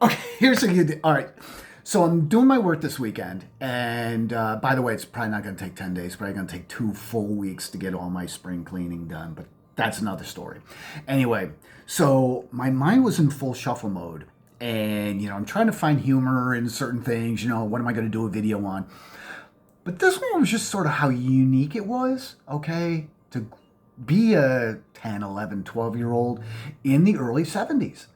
Okay, here's a good. All right. So I'm doing my work this weekend, and by the way, it's probably not going to take 10 days. Probably going to take 2 full weeks to get all my spring cleaning done, but that's another story. Anyway, so my mind was in full shuffle mode, and I'm trying to find humor in certain things. What am I going to do a video on? But this one was just sort of how unique it was. Okay, to be a 10, 11, 12-year old in the early 70's.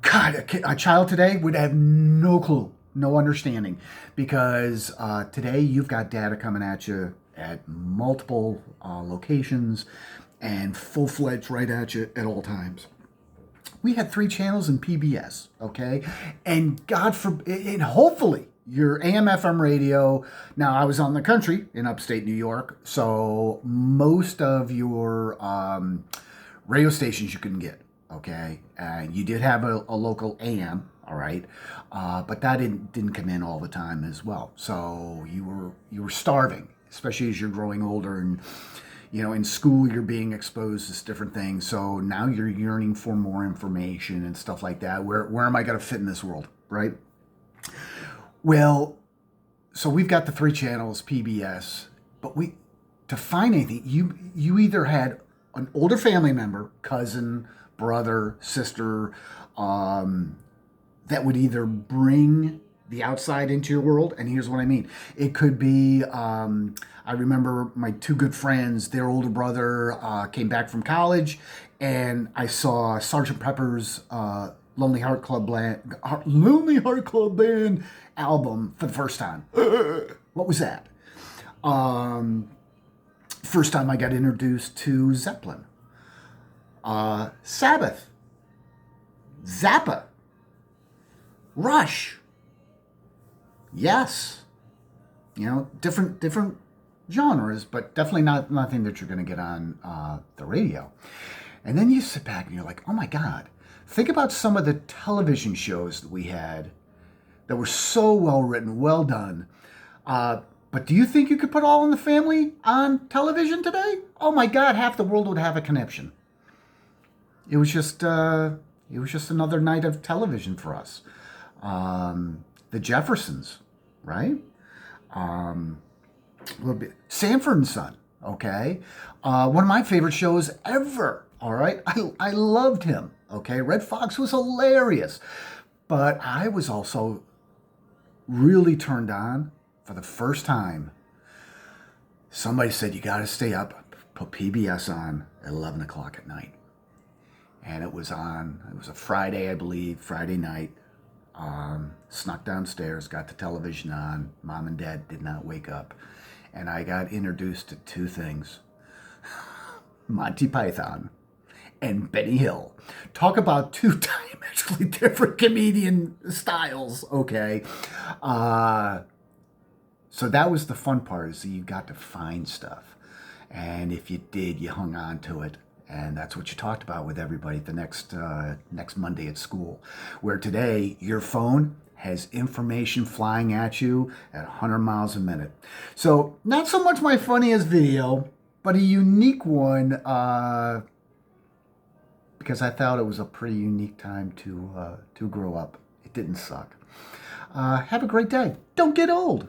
God, a child today would have no clue, no understanding, because today you've got data coming at you at multiple locations and full fledged right at you at all times. We had three channels in PBS, okay, and God forbid, and hopefully your AM/FM radio. Now I was on the country in upstate New York, so most of your radio stations you couldn't get. Okay, and you did have a local AM, all right, but that didn't come in all the time as well. So you were starving, especially as you're growing older, and in school you're being exposed to different things. So now you're yearning for more information and stuff like that. Where am I going to fit in this world, right? Well, so we've got the three channels PBS, but we to find anything, you either had an older family member, cousin, brother, sister, that would either bring the outside into your world. And here's what I mean. It could be, I remember my two good friends, their older brother came back from college, and I saw Sergeant Pepper's Lonely Heart Club Band album for the first time. What was that? First time I got introduced to Zeppelin. Sabbath, Zappa, Rush. Yes, different genres, but definitely not nothing that you're going to get on the radio. And then you sit back and you're like, oh my God, think about some of the television shows that we had that were so well written, well done. But do you think you could put All in the Family on television today? Oh my God, half the world would have a conniption. It was just another night of television for us. The Jeffersons, right? A little bit Sanford and Son. Okay, one of my favorite shows ever. All right, I loved him. Okay, Red Fox was hilarious, but I was also really turned on for the first time. Somebody said you got to stay up, put PBS on at 11 o'clock at night. And it was on. It was a Friday, I believe, Friday night. Snuck downstairs, got the television on. Mom and Dad did not wake up, and I got introduced to two things: Monty Python and Benny Hill. Talk about two diametrically different comedian styles. Okay, so that was the fun part, is that you got to find stuff, and if you did, you hung on to it. And that's what you talked about with everybody the next Monday at school. Where today, your phone has information flying at you at 100 miles a minute. So not so much my funniest video, but a unique one, because I thought it was a pretty unique time to grow up. It didn't suck. Have a great day. Don't get old.